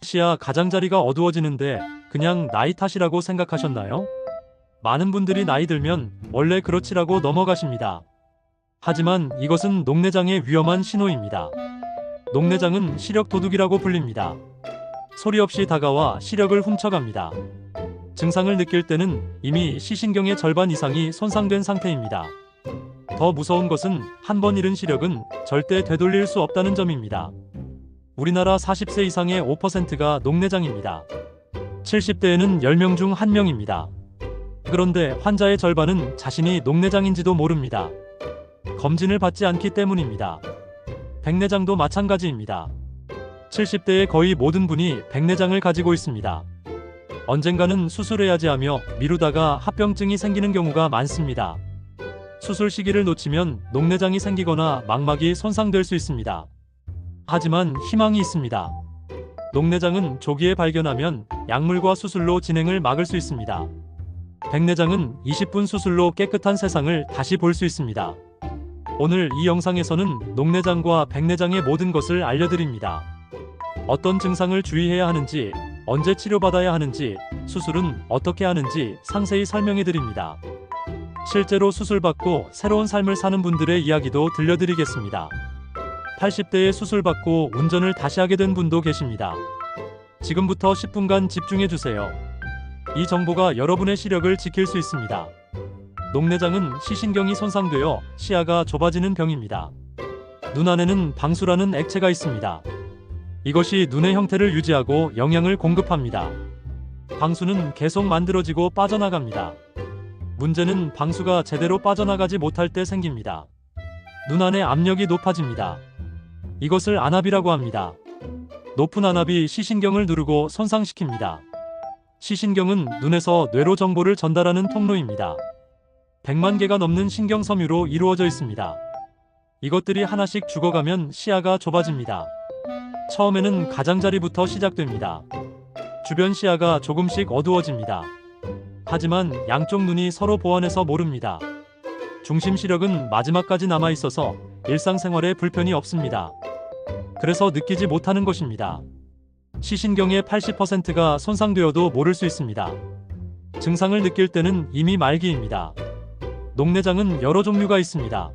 시야 가장자리가 어두워지는데 그냥 나이 탓이라고 생각하셨나요? 많은 분들이 나이 들면 원래 그렇지라고 넘어가십니다. 하지만 이것은 녹내장의 위험한 신호입니다. 녹내장은 시력 도둑이라고 불립니다. 소리 없이 다가와 시력을 훔쳐갑니다. 증상을 느낄 때는 이미 시신경의 절반 이상이 손상된 상태입니다. 더 무서운 것은 한 번 잃은 시력은 절대 되돌릴 수 없다는 점입니다. 우리나라 40세 이상의 5%가 녹내장입니다. 70대에는 10명 중 1명입니다. 그런데 환자의 절반은 자신이 녹내장인지도 모릅니다. 검진을 받지 않기 때문입니다. 백내장도 마찬가지입니다. 70대의 거의 모든 분이 백내장을 가지고 있습니다. 언젠가는 수술해야지 하며 미루다가 합병증이 생기는 경우가 많습니다. 수술 시기를 놓치면 녹내장이 생기거나 망막이 손상될 수 있습니다. 하지만 희망이 있습니다. 녹내장은 조기에 발견하면 약물과 수술로 진행을 막을 수 있습니다. 백내장은 20분 수술로 깨끗한 세상을 다시 볼 수 있습니다. 오늘 이 영상에서는 녹내장과 백내장의 모든 것을 알려드립니다. 어떤 증상을 주의해야 하는지, 언제 치료받아야 하는지, 수술은 어떻게 하는지 상세히 설명해드립니다. 실제로 수술받고 새로운 삶을 사는 분들의 이야기도 들려드리겠습니다. 80대에 수술받고 운전을 다시 하게 된 분도 계십니다. 지금부터 10분간 집중해주세요. 이 정보가 여러분의 시력을 지킬 수 있습니다. 녹내장은 시신경이 손상되어 시야가 좁아지는 병입니다. 눈 안에는 방수라는 액체가 있습니다. 이것이 눈의 형태를 유지하고 영양을 공급합니다. 방수는 계속 만들어지고 빠져나갑니다. 문제는 방수가 제대로 빠져나가지 못할 때 생깁니다. 눈 안의 압력이 높아집니다. 이것을 안압이라고 합니다. 높은 안압이 시신경을 누르고 손상시킵니다. 시신경은 눈에서 뇌로 정보를 전달하는 통로입니다. 100만 개가 넘는 신경섬유로 이루어져 있습니다. 이것들이 하나씩 죽어가면 시야가 좁아집니다. 처음에는 가장자리부터 시작됩니다. 주변 시야가 조금씩 어두워집니다. 하지만 양쪽 눈이 서로 보완해서 모릅니다. 중심 시력은 마지막까지 남아있어서 일상생활에 불편이 없습니다. 그래서 느끼지 못하는 것입니다. 시신경의 80%가 손상되어도 모를 수 있습니다. 증상을 느낄 때는 이미 말기입니다. 녹내장은 여러 종류가 있습니다.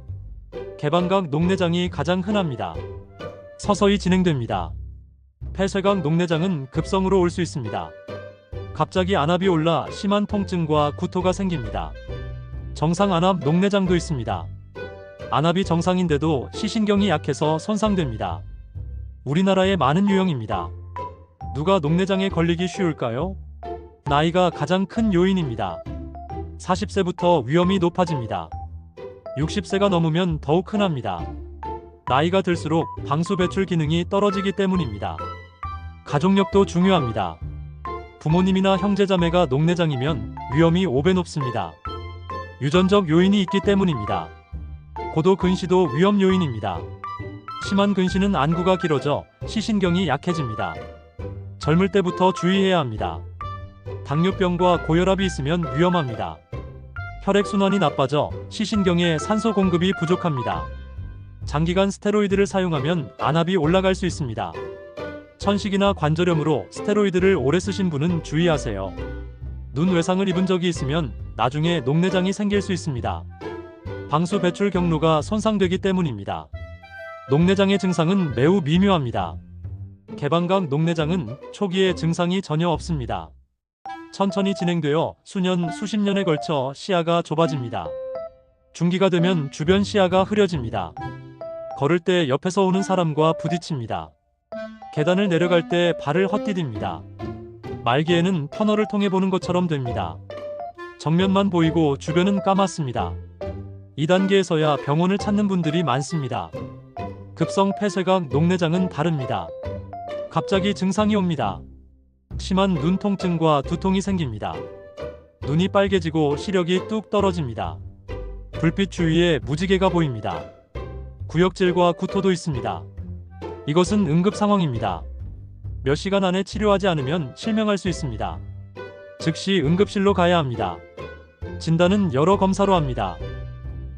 개방각 녹내장이 가장 흔합니다. 서서히 진행됩니다. 폐쇄각 녹내장은 급성으로 올 수 있습니다. 갑자기 안압이 올라 심한 통증과 구토가 생깁니다. 정상 안압 녹내장도 있습니다. 안압이 정상인데도 시신경이 약해서 손상됩니다. 우리나라의 많은 유형입니다. 누가 녹내장에 걸리기 쉬울까요? 나이가 가장 큰 요인입니다. 40세부터 위험이 높아집니다. 60세가 넘으면 더욱 흔합니다. 나이가 들수록 방수 배출 기능이 떨어지기 때문입니다. 가족력도 중요합니다. 부모님이나 형제자매가 녹내장이면 위험이 5배 높습니다. 유전적 요인이 있기 때문입니다. 고도 근시도 위험 요인입니다. 심한 근시는 안구가 길어져 시신경이 약해집니다. 젊을 때부터 주의해야 합니다. 당뇨병과 고혈압이 있으면 위험합니다. 혈액순환이 나빠져 시신경에 산소 공급이 부족합니다. 장기간 스테로이드를 사용하면 안압이 올라갈 수 있습니다. 천식이나 관절염으로 스테로이드를 오래 쓰신 분은 주의하세요. 눈 외상을 입은 적이 있으면 나중에 녹내장이 생길 수 있습니다. 방수 배출 경로가 손상되기 때문입니다. 녹내장의 증상은 매우 미묘합니다. 개방각 녹내장은 초기에 증상이 전혀 없습니다. 천천히 진행되어 수년, 수십 년에 걸쳐 시야가 좁아집니다. 중기가 되면 주변 시야가 흐려집니다. 걸을 때 옆에서 오는 사람과 부딪힙니다. 계단을 내려갈 때 발을 헛디딥니다. 말기에는 터널을 통해 보는 것처럼 됩니다. 정면만 보이고 주변은 까맣습니다. 2단계에서야 병원을 찾는 분들이 많습니다. 급성 폐쇄각 녹내장은 다릅니다. 갑자기 증상이 옵니다. 심한 눈 통증과 두통이 생깁니다. 눈이 빨개지고 시력이 뚝 떨어집니다. 불빛 주위에 무지개가 보입니다. 구역질과 구토도 있습니다. 이것은 응급 상황입니다. 몇 시간 안에 치료하지 않으면 실명할 수 있습니다. 즉시 응급실로 가야 합니다. 진단은 여러 검사로 합니다.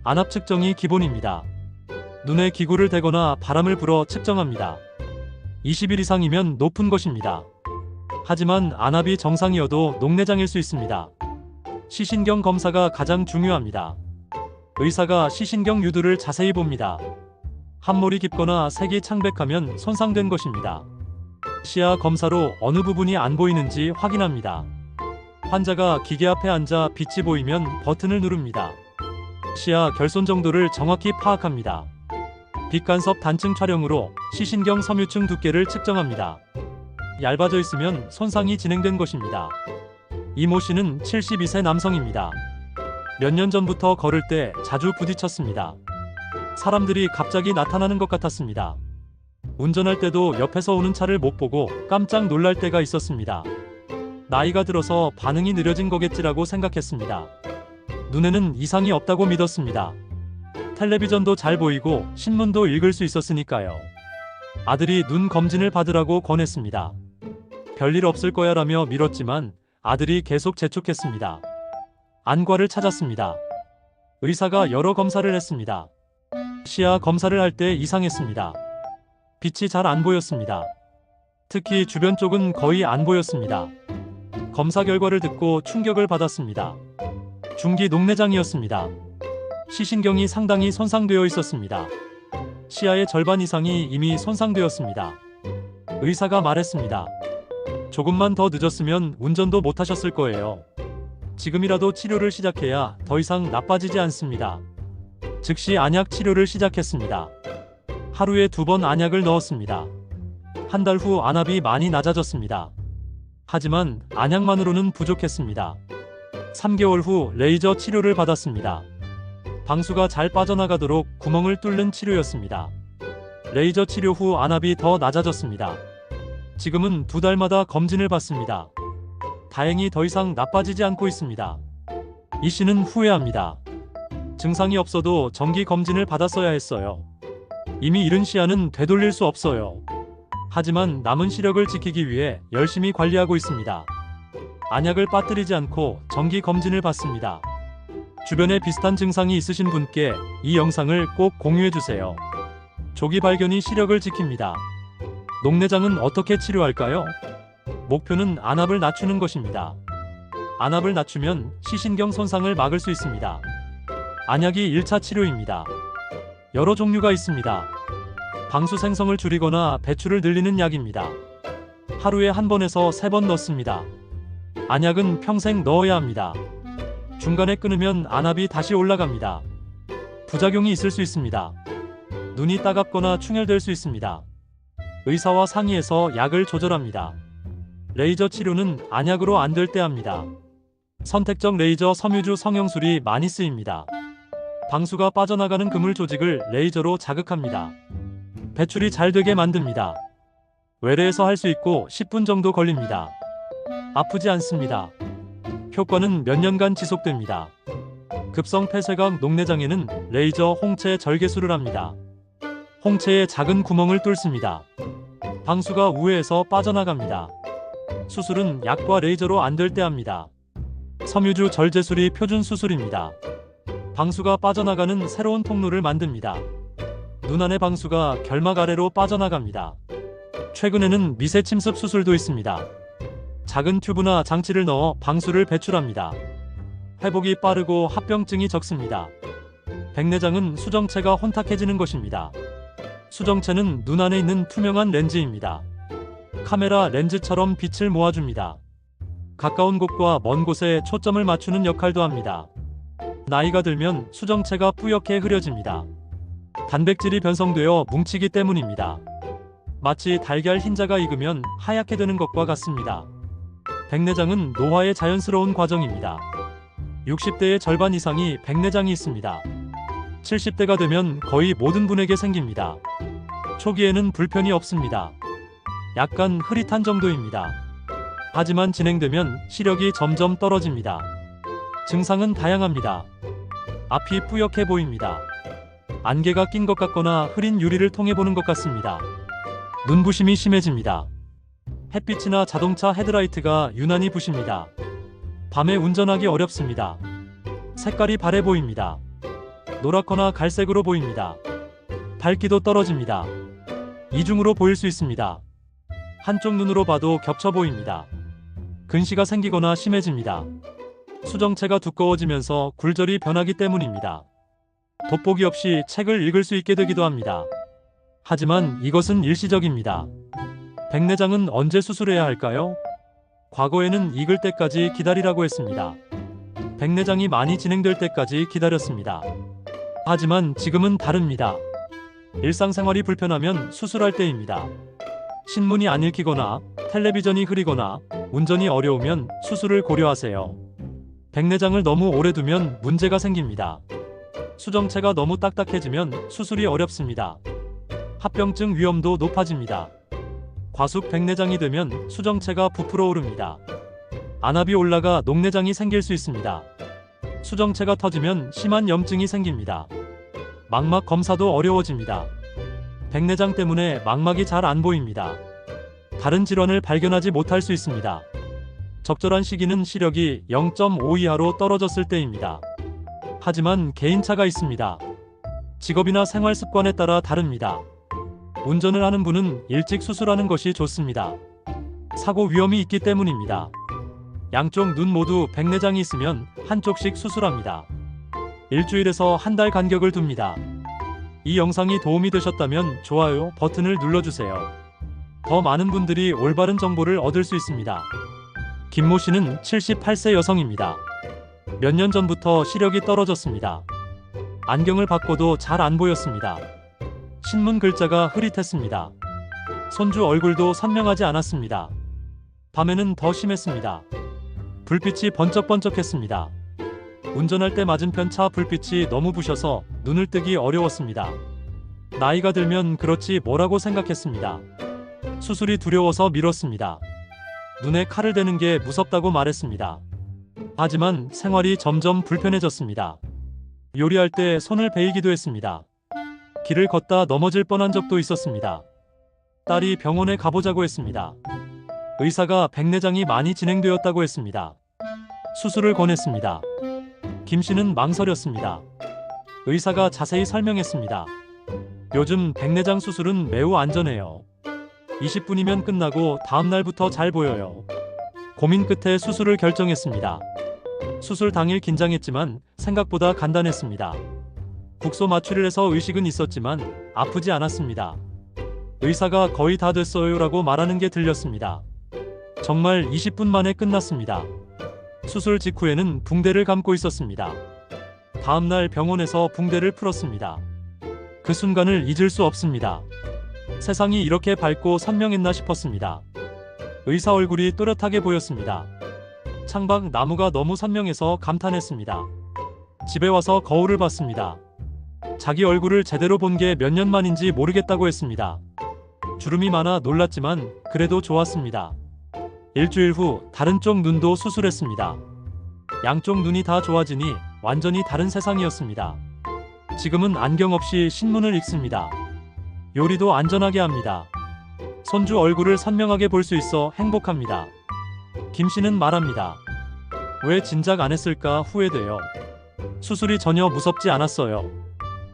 안압 측정이 기본입니다. 눈에 기구를 대거나 바람을 불어 측정합니다. 20일 이상이면 높은 것입니다. 하지만 안압이 정상이어도 녹내장일 수 있습니다. 시신경 검사가 가장 중요합니다. 의사가 시신경 유두를 자세히 봅니다. 함몰이 깊거나 색이 창백하면 손상된 것입니다. 시야 검사로 어느 부분이 안 보이는지 확인합니다. 환자가 기계 앞에 앉아 빛이 보이면 버튼을 누릅니다. 시야 결손 정도를 정확히 파악합니다. 빛간섭 단층 촬영으로 시신경 섬유층 두께를 측정합니다. 얇아져 있으면 손상이 진행된 것입니다. 이모 씨는 72세 남성입니다. 몇 년 전부터 걸을 때 자주 부딪혔습니다. 사람들이 갑자기 나타나는 것 같았습니다. 운전할 때도 옆에서 오는 차를 못 보고 깜짝 놀랄 때가 있었습니다. 나이가 들어서 반응이 느려진 거겠지라고 생각했습니다. 눈에는 이상이 없다고 믿었습니다. 텔레비전도 잘 보이고 신문도 읽을 수 있었으니까요. 아들이 눈 검진을 받으라고 권했습니다. 별일 없을 거야 라며 미뤘지만 아들이 계속 재촉했습니다. 안과를 찾았습니다. 의사가 여러 검사를 했습니다. 시야 검사를 할 때 이상했습니다. 빛이 잘 안 보였습니다. 특히 주변 쪽은 거의 안 보였습니다. 검사 결과를 듣고 충격을 받았습니다. 중기 녹내장이었습니다. 시신경이 상당히 손상되어 있었습니다. 시야의 절반 이상이 이미 손상되었습니다. 의사가 말했습니다. 조금만 더 늦었으면 운전도 못하셨을 거예요. 지금이라도 치료를 시작해야 더 이상 나빠지지 않습니다. 즉시 안약 치료를 시작했습니다. 하루에 2번 안약을 넣었습니다. 한 달 후 안압이 많이 낮아졌습니다. 하지만 안약만으로는 부족했습니다. 3개월 후 레이저 치료를 받았습니다. 방수가 잘 빠져나가도록 구멍을 뚫는 치료였습니다. 레이저 치료 후 안압이 더 낮아졌습니다. 지금은 2달마다 검진을 받습니다. 다행히 더 이상 나빠지지 않고 있습니다. 이 씨는 후회합니다. 증상이 없어도 정기 검진을 받았어야 했어요. 이미 잃은 시야는 되돌릴 수 없어요. 하지만 남은 시력을 지키기 위해 열심히 관리하고 있습니다. 안약을 빠뜨리지 않고 정기 검진을 받습니다. 주변에 비슷한 증상이 있으신 분께 이 영상을 꼭 공유해주세요. 조기 발견이 시력을 지킵니다. 녹내장은 어떻게 치료할까요? 목표는 안압을 낮추는 것입니다. 안압을 낮추면 시신경 손상을 막을 수 있습니다. 안약이 1차 치료입니다. 여러 종류가 있습니다. 방수 생성을 줄이거나 배출을 늘리는 약입니다. 하루에 1번에서 3번 넣습니다. 안약은 평생 넣어야 합니다. 중간에 끊으면 안압이 다시 올라갑니다. 부작용이 있을 수 있습니다. 눈이 따갑거나 충혈될 수 있습니다. 의사와 상의해서 약을 조절합니다. 레이저 치료는 안약으로 안 될 때 합니다. 선택적 레이저 섬유주 성형술이 많이 쓰입니다. 방수가 빠져나가는 그물 조직을 레이저로 자극합니다. 배출이 잘 되게 만듭니다. 외래에서 할 수 있고 10분 정도 걸립니다. 아프지 않습니다. 효과는 몇 년간 지속됩니다. 급성 폐쇄각 녹내장에는 레이저 홍채 절개술을 합니다. 홍채에 작은 구멍을 뚫습니다. 방수가 우회해서 빠져나갑니다. 수술은 약과 레이저로 안 될 때 합니다. 섬유주 절제술이 표준 수술입니다. 방수가 빠져나가는 새로운 통로를 만듭니다. 눈 안의 방수가 결막 아래로 빠져나갑니다. 최근에는 미세 침습 수술도 있습니다. 작은 튜브나 장치를 넣어 방수를 배출합니다. 회복이 빠르고 합병증이 적습니다. 백내장은 수정체가 혼탁해지는 것입니다. 수정체는 눈 안에 있는 투명한 렌즈입니다. 카메라 렌즈처럼 빛을 모아줍니다. 가까운 곳과 먼 곳에 초점을 맞추는 역할도 합니다. 나이가 들면 수정체가 뿌옇게 흐려집니다. 단백질이 변성되어 뭉치기 때문입니다. 마치 달걀 흰자가 익으면 하얗게 되는 것과 같습니다. 백내장은 노화의 자연스러운 과정입니다. 60대의 절반 이상이 백내장이 있습니다. 70대가 되면 거의 모든 분에게 생깁니다. 초기에는 불편이 없습니다. 약간 흐릿한 정도입니다. 하지만 진행되면 시력이 점점 떨어집니다. 증상은 다양합니다. 앞이 뿌옇게 보입니다. 안개가 낀 것 같거나 흐린 유리를 통해 보는 것 같습니다. 눈부심이 심해집니다. 햇빛이나 자동차 헤드라이트가 유난히 부십니다. 밤에 운전하기 어렵습니다. 색깔이 바래 보입니다. 노랗거나 갈색으로 보입니다. 밝기도 떨어집니다. 이중으로 보일 수 있습니다. 한쪽 눈으로 봐도 겹쳐 보입니다. 근시가 생기거나 심해집니다. 수정체가 두꺼워지면서 굴절이 변하기 때문입니다. 돋보기 없이 책을 읽을 수 있게 되기도 합니다. 하지만 이것은 일시적입니다. 백내장은 언제 수술해야 할까요? 과거에는 익을 때까지 기다리라고 했습니다. 백내장이 많이 진행될 때까지 기다렸습니다. 하지만 지금은 다릅니다. 일상생활이 불편하면 수술할 때입니다. 신문이 안 읽히거나 텔레비전이 흐리거나 운전이 어려우면 수술을 고려하세요. 백내장을 너무 오래 두면 문제가 생깁니다. 수정체가 너무 딱딱해지면 수술이 어렵습니다. 합병증 위험도 높아집니다. 과숙 백내장이 되면 수정체가 부풀어 오릅니다. 안압이 올라가 녹내장이 생길 수 있습니다. 수정체가 터지면 심한 염증이 생깁니다. 망막 검사도 어려워집니다. 백내장 때문에 망막이 잘 안 보입니다. 다른 질환을 발견하지 못할 수 있습니다. 적절한 시기는 시력이 0.5 이하로 떨어졌을 때입니다. 하지만 개인차가 있습니다. 직업이나 생활 습관에 따라 다릅니다. 운전을 하는 분은 일찍 수술하는 것이 좋습니다. 사고 위험이 있기 때문입니다. 양쪽 눈 모두 백내장이 있으면 한쪽씩 수술합니다. 일주일에서 한 달 간격을 둡니다. 이 영상이 도움이 되셨다면 좋아요 버튼을 눌러주세요. 더 많은 분들이 올바른 정보를 얻을 수 있습니다. 김모 씨는 78세 여성입니다. 몇 년 전부터 시력이 떨어졌습니다. 안경을 바꿔도 잘 안 보였습니다. 신문 글자가 흐릿했습니다. 손주 얼굴도 선명하지 않았습니다. 밤에는 더 심했습니다. 불빛이 번쩍번쩍했습니다. 운전할 때 맞은편 차 불빛이 너무 부셔서 눈을 뜨기 어려웠습니다. 나이가 들면 그렇지 뭐라고 생각했습니다. 수술이 두려워서 미뤘습니다. 눈에 칼을 대는 게 무섭다고 말했습니다. 하지만 생활이 점점 불편해졌습니다. 요리할 때 손을 베이기도 했습니다. 길을 걷다 넘어질 뻔한 적도 있었습니다. 딸이 병원에 가보자고 했습니다. 의사가 백내장이 많이 진행되었다고 했습니다. 수술을 권했습니다. 김 씨는 망설였습니다. 의사가 자세히 설명했습니다. 요즘 백내장 수술은 매우 안전해요. 20분이면 끝나고 다음날부터 잘 보여요. 고민 끝에 수술을 결정했습니다. 수술 당일 긴장했지만 생각보다 간단했습니다. 국소 마취를 해서 의식은 있었지만 아프지 않았습니다. 의사가 거의 다 됐어요 라고 말하는 게 들렸습니다. 정말 20분 만에 끝났습니다. 수술 직후에는 붕대를 감고 있었습니다. 다음날 병원에서 붕대를 풀었습니다. 그 순간을 잊을 수 없습니다. 세상이 이렇게 밝고 선명했나 싶었습니다. 의사 얼굴이 또렷하게 보였습니다. 창밖 나무가 너무 선명해서 감탄했습니다. 집에 와서 거울을 봤습니다. 자기 얼굴을 제대로 본 게 몇 년 만인지 모르겠다고 했습니다. 주름이 많아 놀랐지만 그래도 좋았습니다. 일주일 후 다른 쪽 눈도 수술했습니다. 양쪽 눈이 다 좋아지니 완전히 다른 세상이었습니다. 지금은 안경 없이 신문을 읽습니다. 요리도 안전하게 합니다. 손주 얼굴을 선명하게 볼 수 있어 행복합니다. 김 씨는 말합니다. 왜 진작 안 했을까 후회돼요. 수술이 전혀 무섭지 않았어요.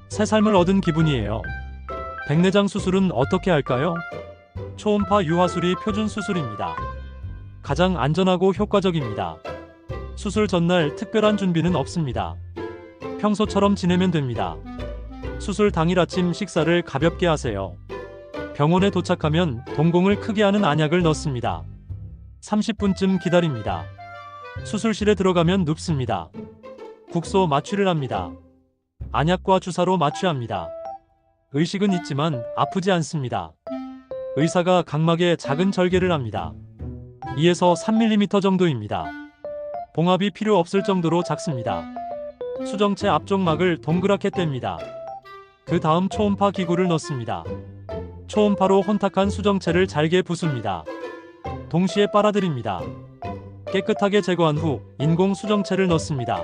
새 삶을 얻은 기분이에요. 백내장 수술은 어떻게 할까요? 초음파 유화술이 표준 수술입니다. 가장 안전하고 효과적입니다. 수술 전날 특별한 준비는 없습니다. 평소처럼 지내면 됩니다. 수술 당일 아침 식사를 가볍게 하세요. 병원에 도착하면 동공을 크게 하는 안약을 넣습니다. 30분쯤 기다립니다. 수술실에 들어가면 눕습니다. 국소 마취를 합니다. 안약과 주사로 마취합니다. 의식은 있지만 아프지 않습니다. 의사가 각막에 작은 절개를 합니다. 2에서 3mm 정도입니다. 봉합이 필요 없을 정도로 작습니다. 수정체 앞쪽 막을 동그랗게 뗍니다. 그 다음 초음파 기구를 넣습니다. 초음파로 혼탁한 수정체를 잘게 부숩니다. 동시에 빨아들입니다. 깨끗하게 제거한 후 인공 수정체를 넣습니다.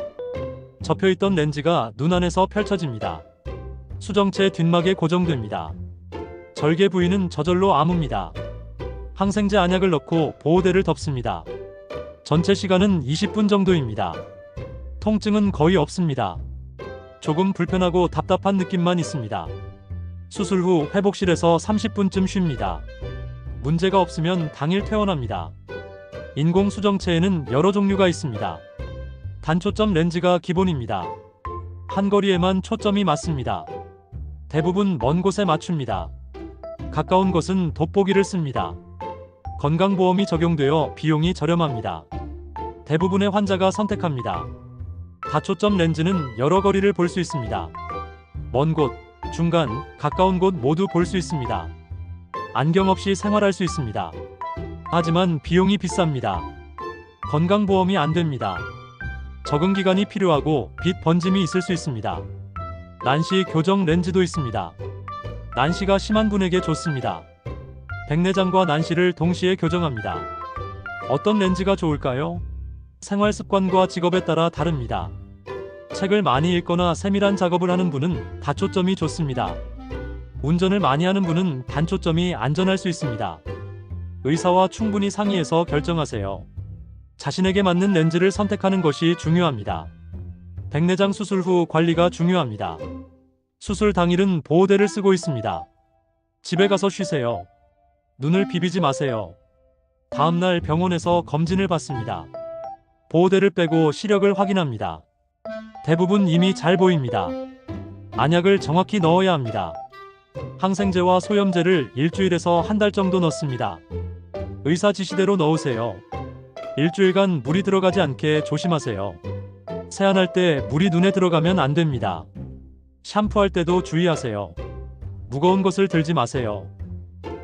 접혀있던 렌즈가 눈 안에서 펼쳐집니다. 수정체 뒷막에 고정됩니다. 절개 부위는 저절로 아뭅니다. 항생제 안약을 넣고 보호대를 덮습니다. 전체 시간은 20분 정도입니다. 통증은 거의 없습니다. 조금 불편하고 답답한 느낌만 있습니다. 수술 후 회복실에서 30분쯤 쉽니다. 문제가 없으면 당일 퇴원합니다. 인공 수정체에는 여러 종류가 있습니다. 단초점 렌즈가 기본입니다. 한 거리에만 초점이 맞습니다. 대부분 먼 곳에 맞춥니다. 가까운 것은 돋보기를 씁니다. 건강보험이 적용되어 비용이 저렴합니다. 대부분의 환자가 선택합니다. 다초점 렌즈는 여러 거리를 볼 수 있습니다. 먼 곳, 중간, 가까운 곳 모두 볼 수 있습니다. 안경 없이 생활할 수 있습니다. 하지만 비용이 비쌉니다. 건강보험이 안 됩니다. 적응 기간이 필요하고 빛 번짐이 있을 수 있습니다. 난시 교정 렌즈도 있습니다. 난시가 심한 분에게 좋습니다. 백내장과 난시를 동시에 교정합니다. 어떤 렌즈가 좋을까요? 생활 습관과 직업에 따라 다릅니다. 책을 많이 읽거나 세밀한 작업을 하는 분은 다초점이 좋습니다. 운전을 많이 하는 분은 단초점이 안전할 수 있습니다. 의사와 충분히 상의해서 결정하세요. 자신에게 맞는 렌즈를 선택하는 것이 중요합니다. 백내장 수술 후 관리가 중요합니다. 수술 당일은 보호대를 쓰고 있습니다. 집에 가서 쉬세요. 눈을 비비지 마세요. 다음날 병원에서 검진을 받습니다. 보호대를 빼고 시력을 확인합니다. 대부분 이미 잘 보입니다. 안약을 정확히 넣어야 합니다. 항생제와 소염제를 일주일에서 한 달 정도 넣습니다. 의사 지시대로 넣으세요. 일주일간 물이 들어가지 않게 조심하세요. 세안할 때 물이 눈에 들어가면 안 됩니다. 샴푸할 때도 주의하세요. 무거운 것을 들지 마세요.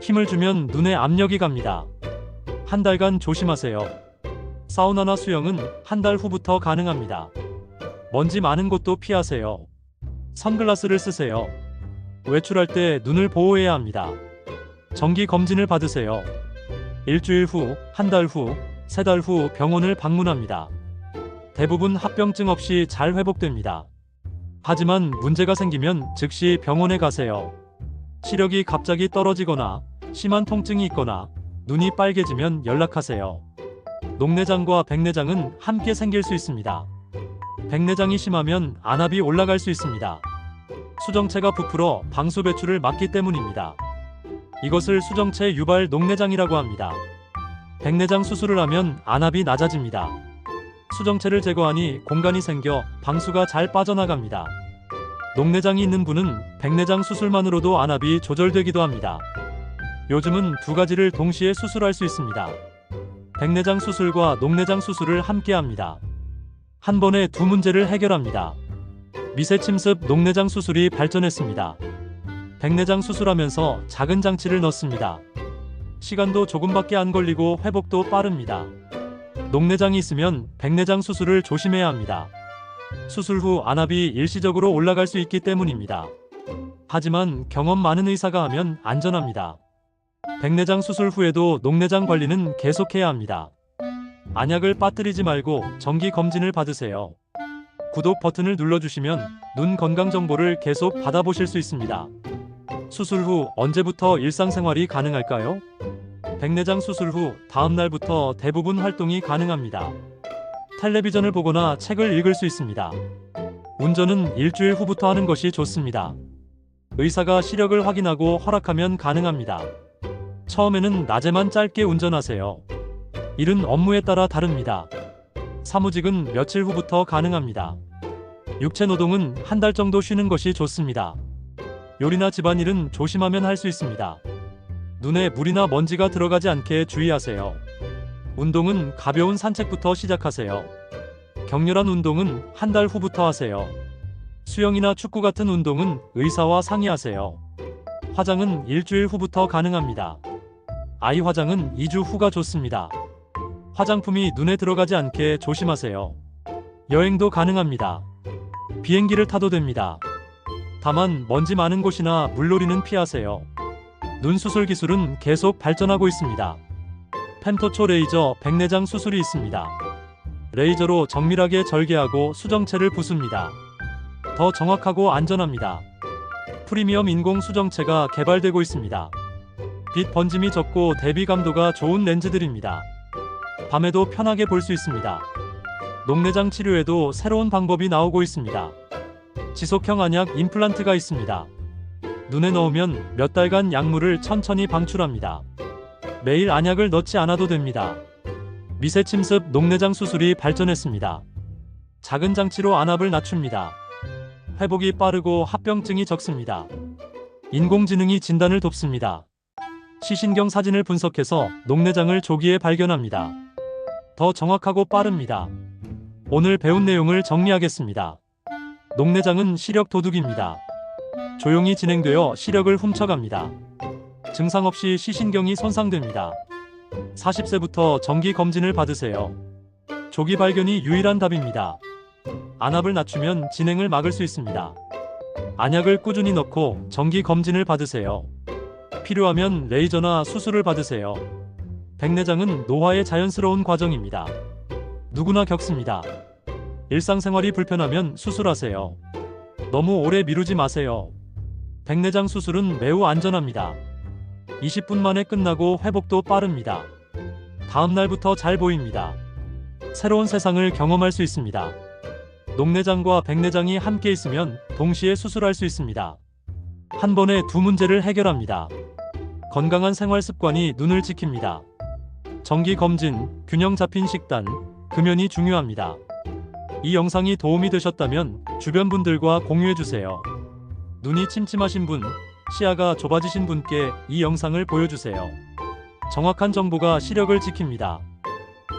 힘을 주면 눈에 압력이 갑니다. 한 달간 조심하세요. 사우나나 수영은 한 달 후부터 가능합니다. 먼지 많은 곳도 피하세요. 선글라스를 쓰세요. 외출할 때 눈을 보호해야 합니다. 정기 검진을 받으세요. 일주일 후, 한 달 후, 세 달 후 병원을 방문합니다. 대부분 합병증 없이 잘 회복됩니다. 하지만 문제가 생기면 즉시 병원에 가세요. 시력이 갑자기 떨어지거나 심한 통증이 있거나 눈이 빨개지면 연락하세요. 녹내장과 백내장은 함께 생길 수 있습니다. 백내장이 심하면 안압이 올라갈 수 있습니다. 수정체가 부풀어 방수 배출을 막기 때문입니다. 이것을 수정체 유발 녹내장이라고 합니다. 백내장 수술을 하면 안압이 낮아집니다. 수정체를 제거하니 공간이 생겨 방수가 잘 빠져나갑니다. 녹내장이 있는 분은 백내장 수술만으로도 안압이 조절되기도 합니다. 요즘은 두 가지를 동시에 수술할 수 있습니다. 백내장 수술과 녹내장 수술을 함께 합니다. 한 번에 두 문제를 해결합니다. 미세 침습 녹내장 수술이 발전했습니다. 백내장 수술하면서 작은 장치를 넣습니다. 시간도 조금밖에 안 걸리고 회복도 빠릅니다. 녹내장이 있으면 백내장 수술을 조심해야 합니다. 수술 후 안압이 일시적으로 올라갈 수 있기 때문입니다. 하지만 경험 많은 의사가 하면 안전합니다. 백내장 수술 후에도 녹내장 관리는 계속해야 합니다. 안약을 빠뜨리지 말고 정기 검진을 받으세요. 구독 버튼을 눌러주시면 눈 건강 정보를 계속 받아보실 수 있습니다. 수술 후 언제부터 일상생활이 가능할까요? 백내장 수술 후 다음 날부터 대부분 활동이 가능합니다. 텔레비전을 보거나 책을 읽을 수 있습니다. 운전은 일주일 후부터 하는 것이 좋습니다. 의사가 시력을 확인하고 허락하면 가능합니다. 처음에는 낮에만 짧게 운전하세요. 일은 업무에 따라 다릅니다. 사무직은 며칠 후부터 가능합니다. 육체 노동은 한 달 정도 쉬는 것이 좋습니다. 요리나 집안일은 조심하면 할 수 있습니다. 눈에 물이나 먼지가 들어가지 않게 주의하세요. 운동은 가벼운 산책부터 시작하세요. 격렬한 운동은 한 달 후부터 하세요. 수영이나 축구 같은 운동은 의사와 상의하세요. 화장은 일주일 후부터 가능합니다. 아이 화장은 2주 후가 좋습니다. 화장품이 눈에 들어가지 않게 조심하세요. 여행도 가능합니다. 비행기를 타도 됩니다. 다만 먼지 많은 곳이나 물놀이는 피하세요. 눈 수술 기술은 계속 발전하고 있습니다. 펜토초 레이저 백내장 수술이 있습니다. 레이저로 정밀하게 절개하고 수정체를 부숩니다. 더 정확하고 안전합니다. 프리미엄 인공 수정체가 개발되고 있습니다. 빛 번짐이 적고 대비 감도가 좋은 렌즈들입니다. 밤에도 편하게 볼 수 있습니다. 녹내장 치료에도 새로운 방법이 나오고 있습니다. 지속형 안약 임플란트가 있습니다. 눈에 넣으면 몇 달간 약물을 천천히 방출합니다. 매일 안약을 넣지 않아도 됩니다. 미세 침습 녹내장 수술이 발전했습니다. 작은 장치로 안압을 낮춥니다. 회복이 빠르고 합병증이 적습니다. 인공지능이 진단을 돕습니다. 시신경 사진을 분석해서 녹내장을 조기에 발견합니다. 더 정확하고 빠릅니다. 오늘 배운 내용을 정리하겠습니다. 녹내장은 시력 도둑입니다. 조용히 진행되어 시력을 훔쳐갑니다. 증상 없이 시신경이 손상됩니다. 40세부터 정기 검진을 받으세요. 조기 발견이 유일한 답입니다. 안압을 낮추면 진행을 막을 수 있습니다. 안약을 꾸준히 넣고 정기 검진을 받으세요. 필요하면 레이저나 수술을 받으세요. 백내장은 노화의 자연스러운 과정입니다. 누구나 겪습니다. 일상생활이 불편하면 수술하세요. 너무 오래 미루지 마세요. 백내장 수술은 매우 안전합니다. 20분 만에 끝나고 회복도 빠릅니다. 다음 날부터 잘 보입니다. 새로운 세상을 경험할 수 있습니다. 녹내장과 백내장이 함께 있으면 동시에 수술할 수 있습니다. 한 번에 두 문제를 해결합니다. 건강한 생활 습관이 눈을 지킵니다. 정기 검진, 균형 잡힌 식단, 금연이 중요합니다. 이 영상이 도움이 되셨다면 주변 분들과 공유해 주세요. 눈이 침침하신 분, 시야가 좁아지신 분께 이 영상을 보여주세요. 정확한 정보가 시력을 지킵니다.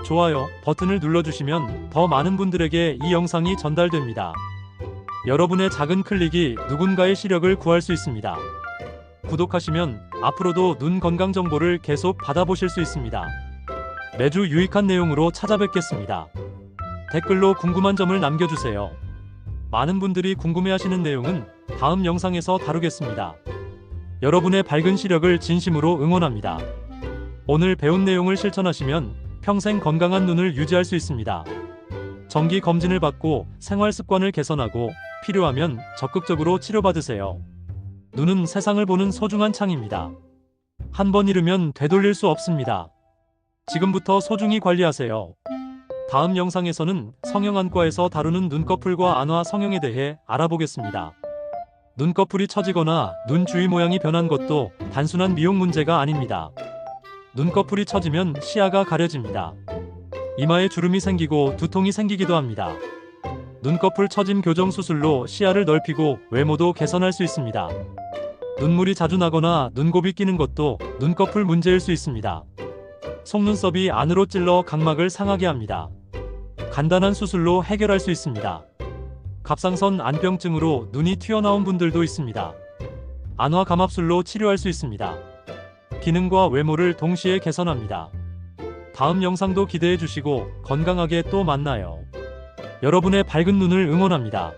좋아요 버튼을 눌러주시면 더 많은 분들에게 이 영상이 전달됩니다. 여러분의 작은 클릭이 누군가의 시력을 구할 수 있습니다. 구독하시면 앞으로도 눈 건강 정보를 계속 받아보실 수 있습니다. 매주 유익한 내용으로 찾아뵙겠습니다. 댓글로 궁금한 점을 남겨주세요. 많은 분들이 궁금해하시는 내용은 다음 영상에서 다루겠습니다. 여러분의 밝은 시력을 진심으로 응원합니다. 오늘 배운 내용을 실천하시면 평생 건강한 눈을 유지할 수 있습니다. 정기 검진을 받고 생활 습관을 개선하고 필요하면 적극적으로 치료받으세요. 눈은 세상을 보는 소중한 창입니다. 한 번 잃으면 되돌릴 수 없습니다. 지금부터 소중히 관리하세요. 다음 영상에서는 성형안과에서 다루는 눈꺼풀과 안화 성형에 대해 알아보겠습니다. 눈꺼풀이 처지거나 눈 주위 모양이 변한 것도 단순한 미용 문제가 아닙니다. 눈꺼풀이 처지면 시야가 가려집니다. 이마에 주름이 생기고 두통이 생기기도 합니다. 눈꺼풀 처짐 교정 수술로 시야를 넓히고 외모도 개선할 수 있습니다. 눈물이 자주 나거나 눈곱이 끼는 것도 눈꺼풀 문제일 수 있습니다. 속눈썹이 안으로 찔러 각막을 상하게 합니다. 간단한 수술로 해결할 수 있습니다. 갑상선 안병증으로 눈이 튀어나온 분들도 있습니다. 안화 감압술로 치료할 수 있습니다. 기능과 외모를 동시에 개선합니다. 다음 영상도 기대해 주시고 건강하게 또 만나요. 여러분의 밝은 눈을 응원합니다.